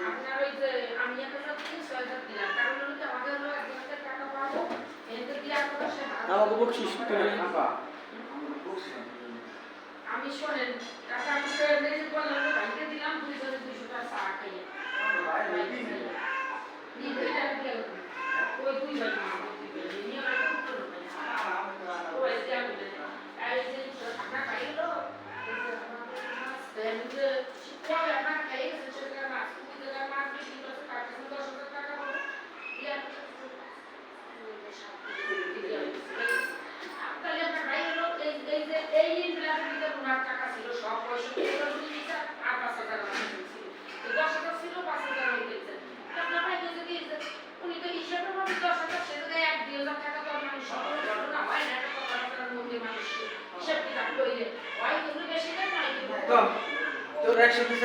আপনার ওই যে আমি একটা থেকে ৬,০০০ দিলাম কারণ হলো কি আমাদের হলো ১,০০০ টাকা পাবো এতে দিয়ে আপনারা সে আমাকে বকশিস তুমি আমি শোনেন টাকা আমি তো এমনি বললাম যে ভাইকে দিলাম ২০০ টাকা চা খাইয়ে ওই দুই ভাই নিয়ে আমার উত্তর ওই যে আমি এই যে টাকা খাইলো যে শিক্ষক আপনার খাইয়েছে সেটা মাছ তুমি যেটা মাছ বেশি করছে তার কাছে ১০,০০০ টাকা পাবো তাহলে আপনার ভাই হলো এই যে এই ইনভেলাপের ভিতরে ওনার টাকা ছিল সব পয়সা আর ৫,০০০ ছিল ১০,০০০ ছিল ৫,০০০ হয়ে গেছে আপনার ভাই বলছে কি উনি তো হিসাবে ভাবে ১০,০০০ সে জায়গায় ১-২,০০০ টাকা তো মানুষ সকল ঘটনা হয় না একটা কথাবার্তার মধ্যে মানুষ হিসাব কিতাব লইলে হয় কিন্তু বেশি দেয় না তোর একসাথে